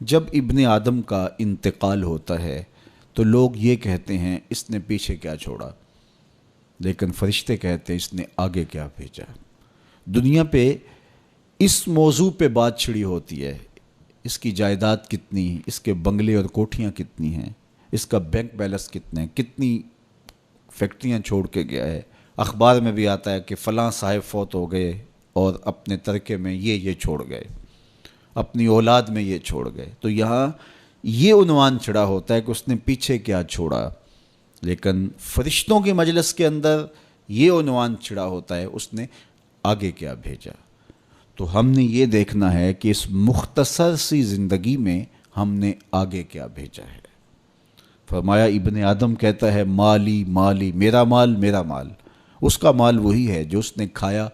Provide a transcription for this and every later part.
جب ابن آدم کا انتقال ہوتا ہے تو لوگ یہ کہتے ہیں اس نے پیچھے کیا چھوڑا، لیکن فرشتے کہتے ہیں اس نے آگے کیا بھیجا۔ دنیا پہ اس موضوع پہ بات چھڑی ہوتی ہے، اس کی جائیداد کتنی، اس کے بنگلے اور کوٹھیاں کتنی ہیں، اس کا بینک بیلنس کتنے ہیں، کتنی فیکٹریاں چھوڑ کے گیا ہے۔ اخبار میں بھی آتا ہے کہ فلاں صاحب فوت ہو گئے اور اپنے ترکے میں یہ چھوڑ گئے، اپنی اولاد میں یہ چھوڑ گئے۔ تو یہاں یہ عنوان چڑھا ہوتا ہے کہ اس نے پیچھے کیا چھوڑا، لیکن فرشتوں کے مجلس کے اندر یہ عنوان چڑھا ہوتا ہے اس نے آگے کیا بھیجا۔ تو ہم نے یہ دیکھنا ہے کہ اس مختصر سی زندگی میں ہم نے آگے کیا بھیجا ہے۔ فرمایا ابن آدم کہتا ہے مالی مالی، میرا مال میرا مال۔ اس کا مال وہی ہے جو اس نے کھایا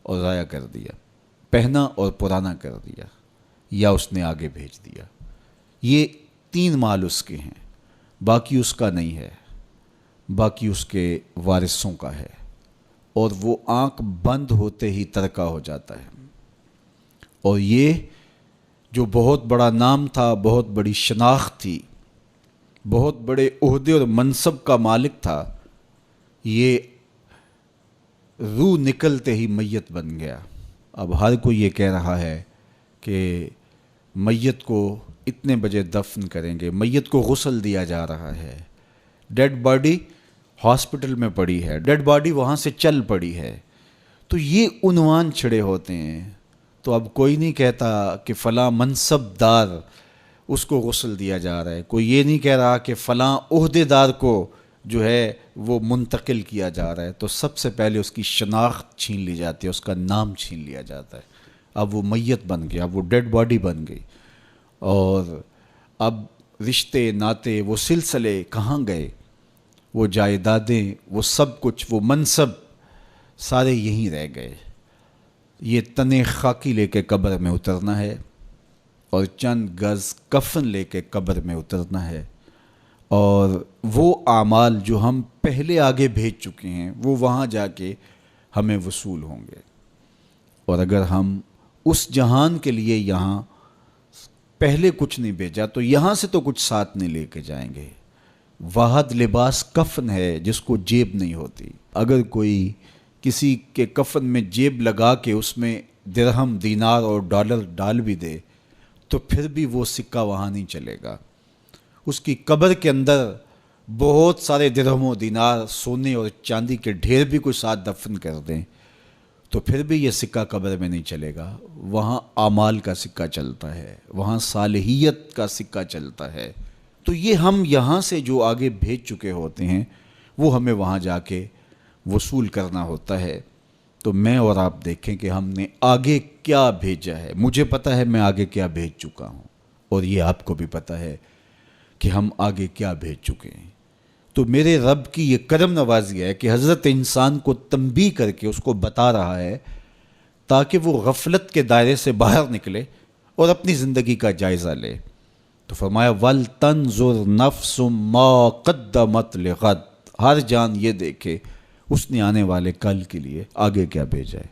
اور ضائع کر دیا، پہنا اور پرانا کر دیا، یا اس نے آگے بھیج دیا۔ یہ تین مال اس کے ہیں، باقی اس کا نہیں ہے، باقی اس کے وارثوں کا ہے، اور وہ آنکھ بند ہوتے ہی ترکہ ہو جاتا ہے۔ اور یہ جو بہت بڑا نام تھا، بہت بڑی شناخت تھی، بہت بڑے عہدے اور منصب کا مالک تھا، یہ روح نکلتے ہی میت بن گیا۔ اب ہر کوئی یہ کہہ رہا ہے کہ میت کو اتنے بجے دفن کریں گے، میت کو غسل دیا جا رہا ہے، ڈیڈ باڈی ہاسپٹل میں پڑی ہے، ڈیڈ باڈی وہاں سے چل پڑی ہے۔ تو یہ عنوان چھڑے ہوتے ہیں۔ تو اب کوئی نہیں کہتا کہ فلاں منصب دار اس کو غسل دیا جا رہا ہے، کوئی یہ نہیں کہہ رہا کہ فلاں عہدے دار کو جو ہے وہ منتقل کیا جا رہا ہے۔ تو سب سے پہلے اس کی شناخت چھین لی جاتی ہے، اس کا نام چھین لیا جاتا ہے۔ اب وہ میت بن گیا، اب وہ ڈیڈ باڈی بن گئی، اور اب رشتے ناتے وہ سلسلے کہاں گئے، وہ جائیدادیں، وہ سب کچھ، وہ منصب سارے یہیں رہ گئے۔ یہ تنے خاکی لے کے قبر میں اترنا ہے، اور چند گز کفن لے کے قبر میں اترنا ہے، اور وہ اعمال جو ہم پہلے آگے بھیج چکے ہیں وہ وہاں جا کے ہمیں وصول ہوں گے۔ اور اگر ہم اس جہان کے لیے یہاں پہلے کچھ نہیں بھیجا تو یہاں سے تو کچھ ساتھ نہیں لے کے جائیں گے۔ واحد لباس کفن ہے جس کو جیب نہیں ہوتی۔ اگر کوئی کسی کے کفن میں جیب لگا کے اس میں درہم، دینار اور ڈالر ڈال بھی دے تو پھر بھی وہ سکہ وہاں نہیں چلے گا۔ اس کی قبر کے اندر بہت سارے درہم و دینار، سونے اور چاندی کے ڈھیر بھی کوئی ساتھ دفن کر دیں تو پھر بھی یہ سکہ قبر میں نہیں چلے گا۔ وہاں اعمال کا سکہ چلتا ہے، وہاں صالحیت کا سکہ چلتا ہے۔ تو یہ ہم یہاں سے جو آگے بھیج چکے ہوتے ہیں وہ ہمیں وہاں جا کے وصول کرنا ہوتا ہے۔ تو میں اور آپ دیکھیں کہ ہم نے آگے کیا بھیجا ہے۔ مجھے پتہ ہے میں آگے کیا بھیج چکا ہوں، اور یہ آپ کو بھی پتہ ہے کہ ہم آگے کیا بھیج چکے ہیں۔ تو میرے رب کی یہ کرم نوازی ہے کہ حضرت انسان کو تنبیہ کر کے اس کو بتا رہا ہے تاکہ وہ غفلت کے دائرے سے باہر نکلے اور اپنی زندگی کا جائزہ لے۔ تو فرمایا وَلْتَنْظُرْ نَفْسٌ مَا قَدَّمَتْ لِغَدٍ، ہر جان یہ دیکھے اس نے آنے والے کل کے لیے آگے کیا بھیجا ہے۔